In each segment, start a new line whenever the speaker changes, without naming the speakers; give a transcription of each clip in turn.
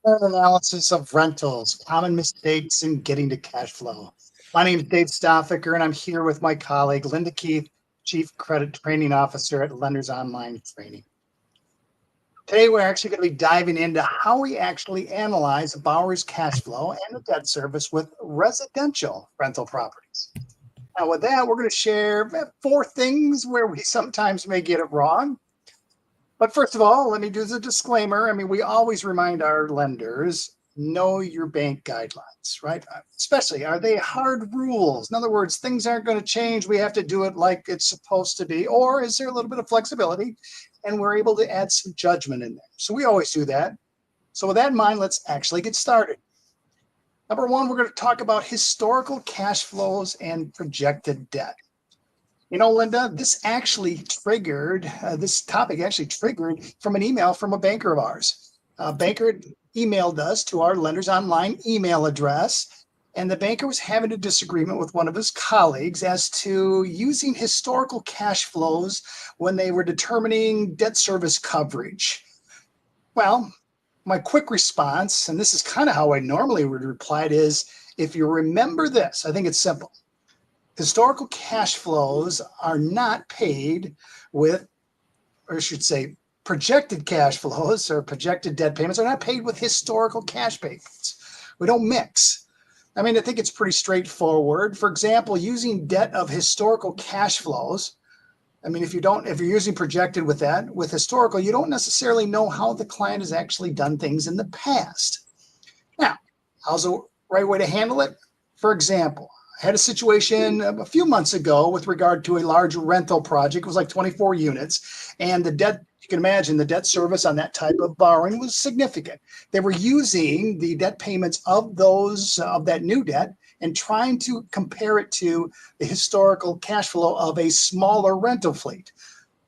An analysis of rentals, common mistakes in getting to cash flow. My name is Dave Stofficker, and I'm here with my colleague, Linda Keith, Chief Credit Training Officer at Lenders Online Training. Today, we're actually going to be diving into how we actually analyze a borrower's cash flow and the debt service with residential rental properties. Now, with that, we're going to share four things where we sometimes may get it wrong. But first of all, let me do the disclaimer. I mean, we always remind our lenders, know your bank guidelines, right? Especially, are they hard rules? In other words, things aren't going to change. We have to do it like it's supposed to be. Or is there a little bit of flexibility? And we're able to add some judgment in there. So we always do that. So with that in mind, let's actually get started. Number one, we're going to talk about historical cash flows and projected debt. You know, Linda, this topic actually triggered from an email from a banker of ours. A banker emailed us to our Lenders Online email address, and the banker was having a disagreement with one of his colleagues as to using historical cash flows when they were determining debt service coverage. Well, my quick response, and this is kind of how I normally would reply, is if you remember this, I think it's simple. Historical cash flows are not paid with, or I should say, projected cash flows or projected debt payments are not paid with historical cash payments. We don't mix. I mean, I think it's pretty straightforward. For example, using debt of historical cash flows. I mean, if you're using projected with that, with historical, you don't necessarily know how the client has actually done things in the past. Now, how's the right way to handle it? For example, I had a situation a few months ago with regard to a large rental project. It was like 24 units. And the debt, you can imagine, the debt service on that type of borrowing was significant. They were using the debt payments of that new debt and trying to compare it to the historical cash flow of a smaller rental fleet.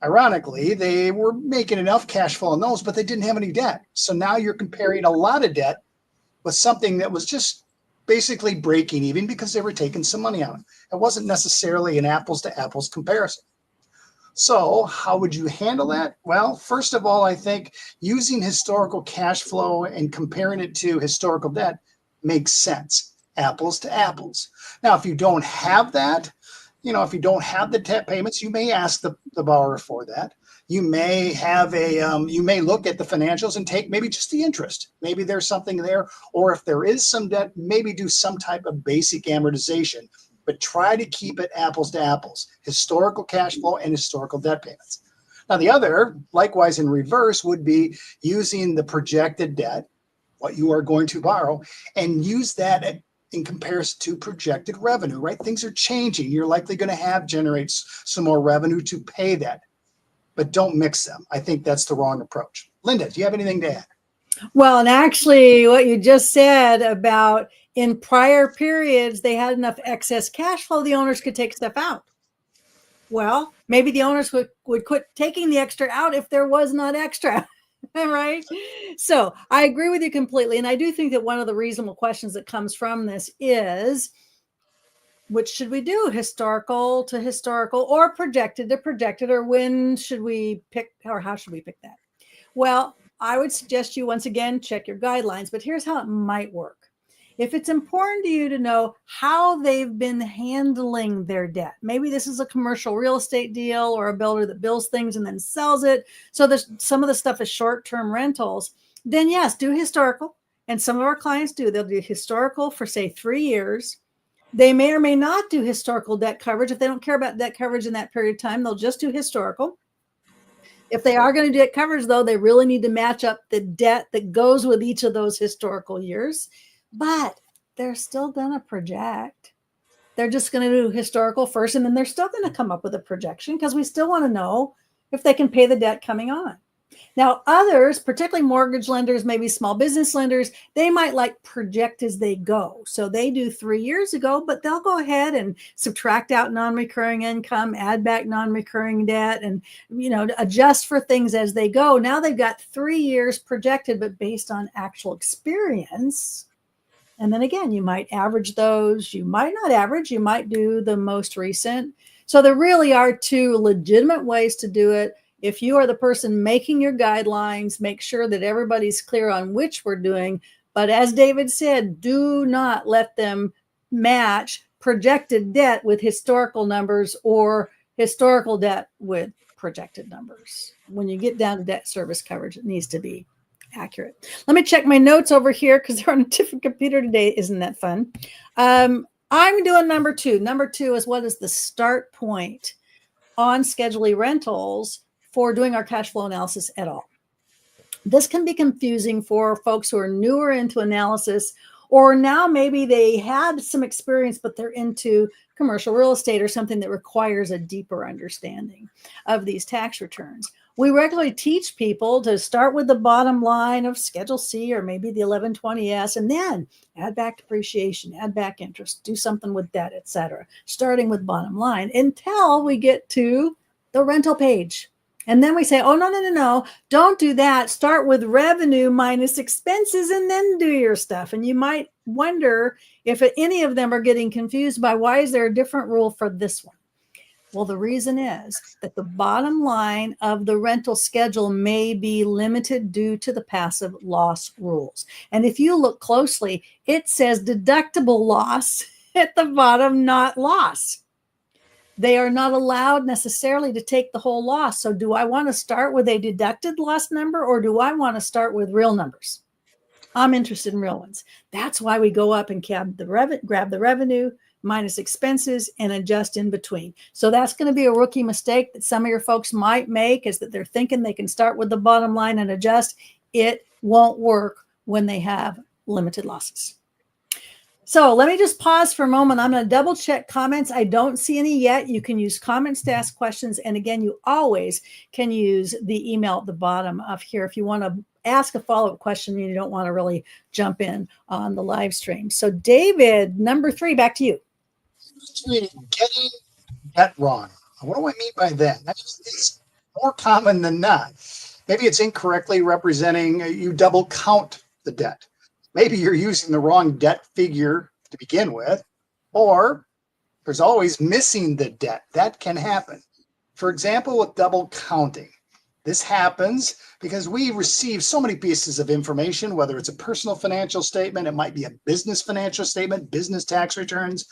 Ironically, they were making enough cash flow on those, but they didn't have any debt. So now you're comparing a lot of debt with something that was just basically breaking even because they were taking some money out. It wasn't necessarily an apples to apples comparison. So how would you handle that? Well, first of all, I think using historical cash flow and comparing it to historical debt makes sense, apples to apples. Now, if you don't have that, if you don't have the debt payments, you may ask the borrower for that. You may have you may look at the financials and take maybe just the interest. Maybe there's something there, or if there is some debt, maybe do some type of basic amortization, but try to keep it apples to apples, historical cash flow and historical debt payments. Now, the other, likewise in reverse, would be using the projected debt, what you are going to borrow, and use that in comparison to projected revenue, right? Things are changing. You're likely going to generate some more revenue to pay that. But don't mix them. I think that's the wrong approach. Linda, do you have anything to add?
Well, and actually what you just said about in prior periods, they had enough excess cash flow, the owners could take stuff out. Well, maybe the owners would quit taking the extra out if there was not extra. Right? So I agree with you completely. And I do think that one of the reasonable questions that comes from this is, which should we do, historical to historical or projected to projected, or when should we pick, or how should we pick that? Well, I would suggest you once again check your guidelines, but here's how it might work. If it's important to you to know how they've been handling their debt, maybe this is a commercial real estate deal or a builder that builds things and then sells it. So there's some of the stuff is short-term rentals. Then yes, do historical. And some of our clients do. They'll do historical for say 3 years. They may or may not do historical debt coverage. If they don't care about debt coverage in that period of time, they'll just do historical. If they are going to do debt coverage, though, they really need to match up the debt that goes with each of those historical years. But they're still going to project. They're just going to do historical first, and then they're still going to come up with a projection because we still want to know if they can pay the debt coming on. Now, others, particularly mortgage lenders, maybe small business lenders, they might like project as they go. So they do 3 years ago, but they'll go ahead and subtract out non-recurring income, add back non-recurring debt, and adjust for things as they go. Now they've got 3 years projected, but based on actual experience. And then again, you might average those. You might not average. You might do the most recent. So there really are two legitimate ways to do it. if you are the person making your guidelines, make sure that everybody's clear on which we're doing. But as David said, do not let them match projected debt with historical numbers or historical debt with projected numbers. When you get down to debt service coverage, it needs to be accurate. Let me check my notes over here because they're on a different computer today. Isn't that fun? I'm doing number 2. Number 2 is what is the start point on Schedule E rentals for doing our cash flow analysis at all. This can be confusing for folks who are newer into analysis, or now maybe they had some experience, but they're into commercial real estate or something that requires a deeper understanding of these tax returns. We regularly teach people to start with the bottom line of Schedule C or maybe the 1120S, and then add back depreciation, add back interest, do something with debt, etc., starting with bottom line until we get to the rental page. And then we say, oh, no, don't do that. Start with revenue minus expenses and then do your stuff. And you might wonder if any of them are getting confused by why is there a different rule for this one? Well, the reason is that the bottom line of the rental schedule may be limited due to the passive loss rules. And if you look closely, it says deductible loss at the bottom, not loss. They are not allowed necessarily to take the whole loss. So do I want to start with a deducted loss number or do I want to start with real numbers? I'm interested in real ones. That's why we go up and grab the revenue minus expenses and adjust in between. So that's going to be a rookie mistake that some of your folks might make, is that they're thinking they can start with the bottom line and adjust. It won't work when they have limited losses. So let me just pause for a moment. I'm going to double check comments. I don't see any yet. You can use comments to ask questions. And again, you always can use the email at the bottom of here if you want to ask a follow-up question and you don't want to really jump in on the live stream. So David, number 3, back to you.
Getting debt wrong. What do I mean by that? It's more common than not. Maybe it's incorrectly representing, you double count the debt. Maybe you're using the wrong debt figure to begin with, or there's always missing the debt. That can happen. For example, with double counting, this happens because we receive so many pieces of information, whether it's a personal financial statement, it might be a business financial statement, business tax returns.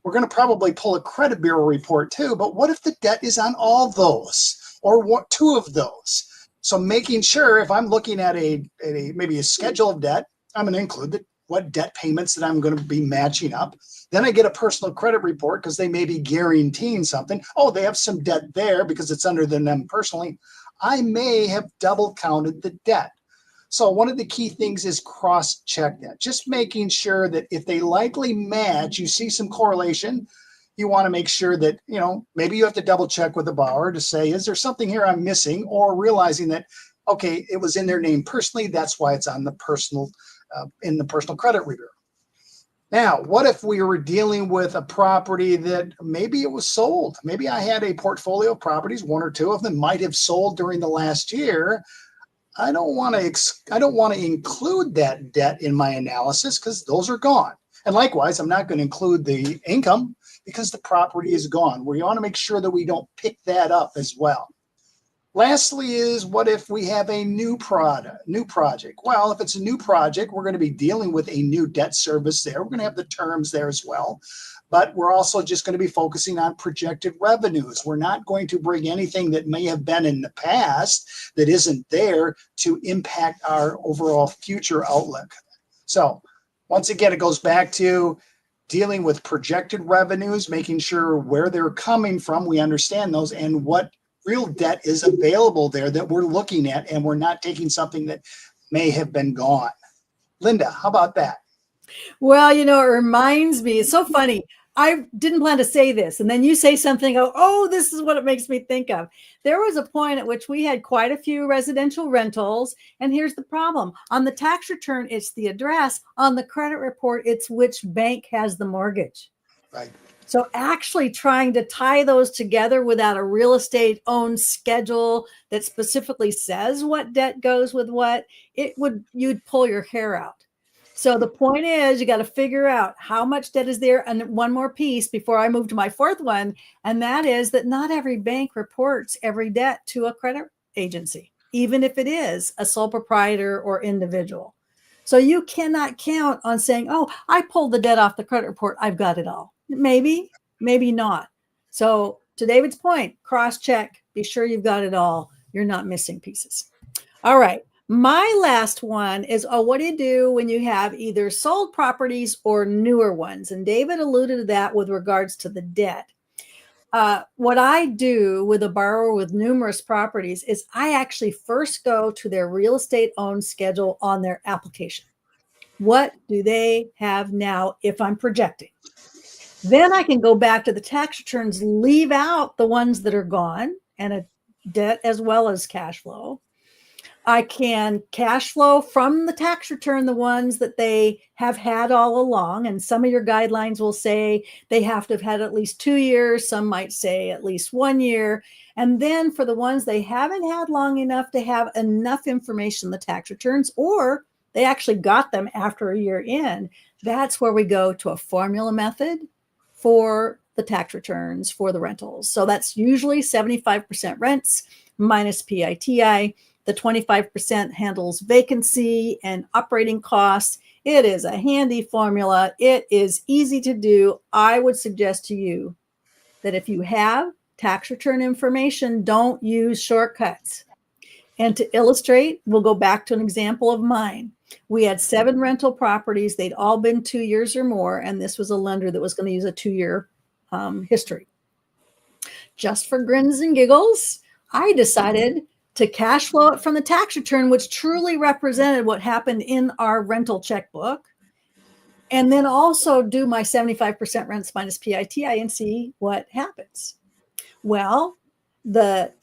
We're going to probably pull a credit bureau report too, but what if the debt is on all those or 2 of those? So making sure if I'm looking at maybe a schedule of debt, I'm going to include what debt payments that I'm going to be matching up. Then I get a personal credit report because they may be guaranteeing something. Oh, they have some debt there because it's under them personally. I may have double counted the debt. So one of the key things is cross-check that. Just making sure that if they likely match, you see some correlation, you want to make sure that, maybe you have to double check with the borrower to say, is there something here I'm missing? Or realizing that, okay, it was in their name personally. That's why it's on the personal in the personal credit report. Now, what if we were dealing with a property that maybe it was sold? Maybe I had a portfolio of properties, 1 or 2 of them might have sold during the last year. I don't want to include that debt in my analysis because those are gone. And likewise, I'm not going to include the income because the property is gone. We want to make sure that we don't pick that up as well. Lastly is, what if we have a new project? Well, if it's a new project, we're going to be dealing with a new debt service there. We're going to have the terms there as well. But we're also just going to be focusing on projected revenues. We're not going to bring anything that may have been in the past that isn't there to impact our overall future outlook. So once again, it goes back to dealing with projected revenues, making sure where they're coming from, we understand those, and what real debt is available there that we're looking at, and we're not taking something that may have been gone. Linda, how about that?
Well, it reminds me, it's so funny. I didn't plan to say this. And then you say something, oh, this is what it makes me think of. There was a point at which we had quite a few residential rentals. And here's the problem. On the tax return, it's the address. On the credit report, it's which bank has the mortgage.
Right.
So actually trying to tie those together without a real estate owned schedule that specifically says what debt goes with what, you'd pull your hair out. So the point is, you got to figure out how much debt is there. And one more piece before I move to my fourth one, and that is that not every bank reports every debt to a credit agency, even if it is a sole proprietor or individual. So you cannot count on saying, oh, I pulled the debt off the credit report, I've got it all. Maybe, maybe not. So to David's point, cross-check, be sure you've got it all. You're not missing pieces. All right. My last one is, what do you do when you have either sold properties or newer ones? And David alluded to that with regards to the debt. What I do with a borrower with numerous properties is I actually first go to their real estate owned schedule on their application. What do they have now if I'm projecting? Then I can go back to the tax returns, leave out the ones that are gone and a debt as well as cash flow. I can cash flow from the tax return the ones that they have had all along. And some of your guidelines will say they have to have had at least 2 years. Some might say at least 1 year. And then for the ones they haven't had long enough to have enough information in the tax returns, or they actually got them after a year in, that's where we go to a formula method for the tax returns for the rentals. So that's usually 75% rents minus PITI. The 25% handles vacancy and operating costs. It is a handy formula. It is easy to do. I would suggest to you that if you have tax return information, don't use shortcuts. And to illustrate, we'll go back to an example of mine. We had 7 rental properties. They'd all been 2 years or more. And this was a lender that was going to use a 2-year history. Just for grins and giggles, I decided to cash flow it from the tax return, which truly represented what happened in our rental checkbook. And then also do my 75% rents minus PITI and see what happens. Well, the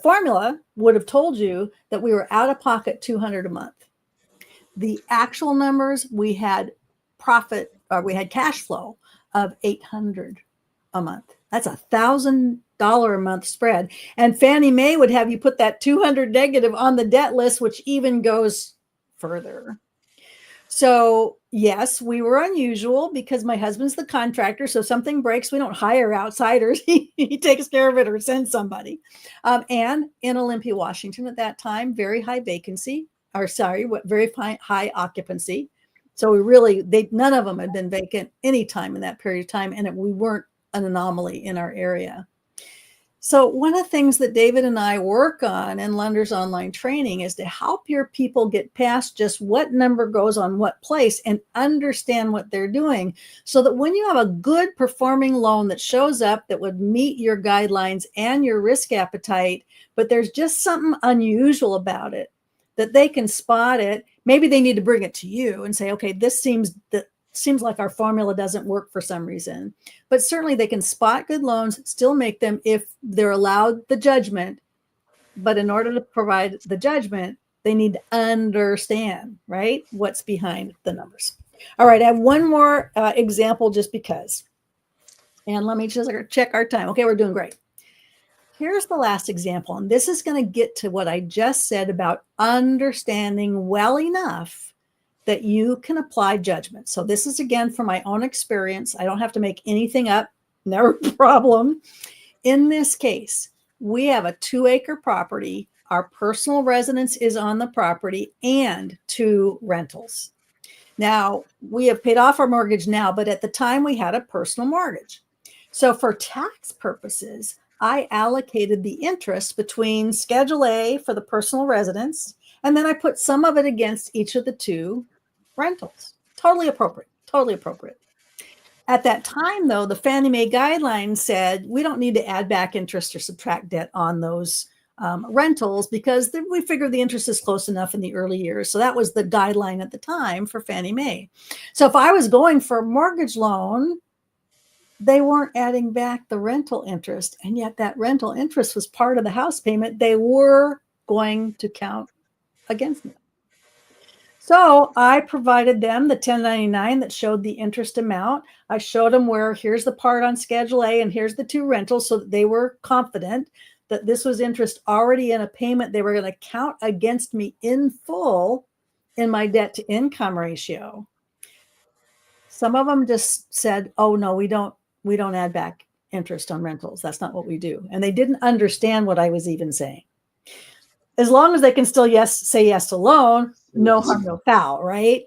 formula would have told you that we were out of pocket $200 a month. The actual numbers, we had cash flow of $800 a month. That's $1,000 a month spread. And Fannie Mae would have you put that 200 negative on the debt list, which even goes further. So yes, we were unusual because my husband's the contractor. So if something breaks, we don't hire outsiders. He takes care of it or sends somebody. And in Olympia, Washington at that time, very high vacancy, very high occupancy. So none of them had been vacant any time in that period of time. And we weren't an anomaly in our area. So one of the things that David and I work on in Lenders Online Training is to help your people get past just what number goes on what place and understand what they're doing, so that when you have a good performing loan that shows up that would meet your guidelines and your risk appetite, but there's just something unusual about it, that they can spot it. Maybe they need to bring it to you and say, okay, this seems like our formula doesn't work for some reason. But certainly they can spot good loans, still make them if they're allowed the judgment. But in order to provide the judgment, they need to understand, right, what's behind the numbers. All right, I have one more example just because. And let me just check our time. Okay, we're doing great. Here's the last example. And this is going to get to what I just said about understanding well enough that you can apply judgment. So this is, again, from my own experience. I don't have to make anything up. Never a problem. In this case, we have a 2-acre property. Our personal residence is on the property and 2 rentals. Now, we have paid off our mortgage now, but at the time we had a personal mortgage. So for tax purposes, I allocated the interest between Schedule A for the personal residence, and then I put some of it against each of the 2 rentals. Totally appropriate. Totally appropriate. At that time, though, the Fannie Mae guidelines said we don't need to add back interest or subtract debt on those rentals because we figure the interest is close enough in the early years. So that was the guideline at the time for Fannie Mae. So if I was going for a mortgage loan, they weren't adding back the rental interest. And yet that rental interest was part of the house payment. They were going to count against me. So I provided them the 1099 that showed the interest amount. I showed them where here's the part on Schedule A and here's the 2 rentals, so that they were confident that this was interest already in a payment they were going to count against me in full in my debt to income ratio. Some of them just said, oh no, we don't add back interest on rentals. That's not what we do. And they didn't understand what I was even saying. As long as they can still say yes to loan, no harm, no foul, right?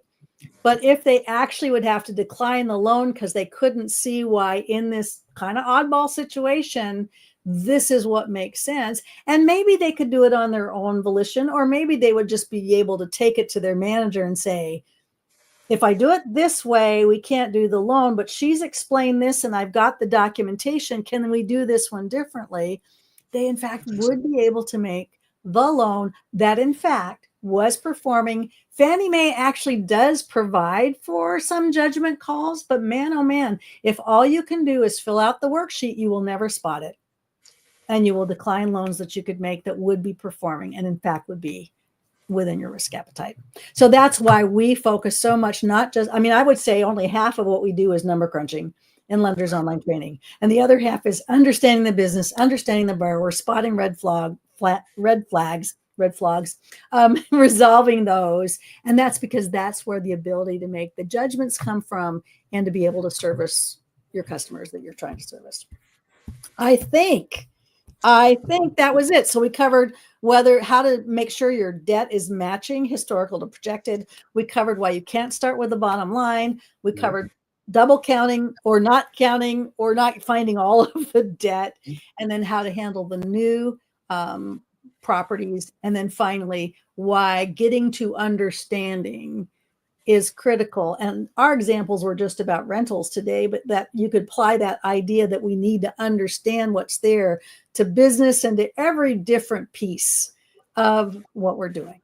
But if they actually would have to decline the loan because they couldn't see why in this kind of oddball situation, this is what makes sense. And maybe they could do it on their own volition, or maybe they would just be able to take it to their manager and say, if I do it this way, we can't do the loan, but she's explained this and I've got the documentation. Can we do this one differently? They, in fact, would be able to make the loan that, in fact, was performing. Fannie Mae actually does provide for some judgment calls, but man, oh man, if all you can do is fill out the worksheet, you will never spot it. And you will decline loans that you could make that would be performing and, in fact, would be within your risk appetite. So that's why we focus so much, not just, I mean, I would say only half of what we do is number crunching in Lenders Online Training. And the other half is understanding the business, understanding the borrower, spotting red flags, resolving those. And that's because that's where the ability to make the judgments come from and to be able to service your customers that you're trying to service. I think that was it. So we covered how to make sure your debt is matching historical to projected. We covered why you can't start with the bottom line. We covered double counting or not finding all of the debt, and then how to handle the new properties. And then finally, why getting to understanding is critical. And our examples were just about rentals today, but that you could apply that idea that we need to understand what's there to business and to every different piece of what we're doing.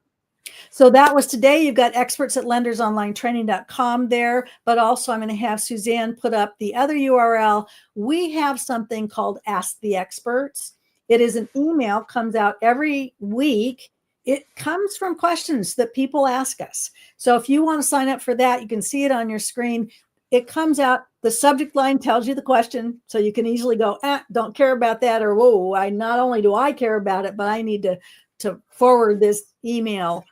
So that was today. You've got experts at lendersonlinetraining.com there, but also I'm going to have Suzanne put up the other URL. We have something called Ask the Experts. It is an email, comes out every week. It comes from questions that people ask us. So if you want to sign up for that, you can see it on your screen. It comes out, the subject line tells you the question, so you can easily go, don't care about that, or whoa, not only do I care about it, but I need to forward this email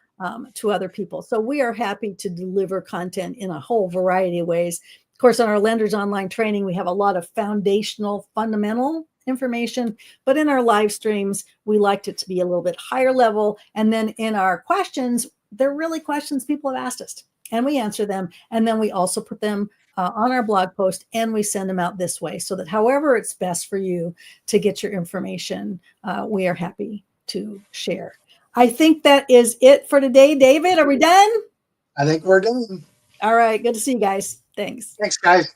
to other people. So we are happy to deliver content in a whole variety of ways. Of course, on our Lenders Online Training, we have a lot of foundational, fundamental information, but in our live streams, we liked it to be a little bit higher level. And then in our questions, they're really questions people have asked us, and we answer them. And then we also put them on our blog post, and we send them out this way, so that however it's best for you to get your information, we are happy to share. I think that is it for today. David, are we done?
I think we're done.
All right. Good to see you guys. Thanks.
Thanks, guys.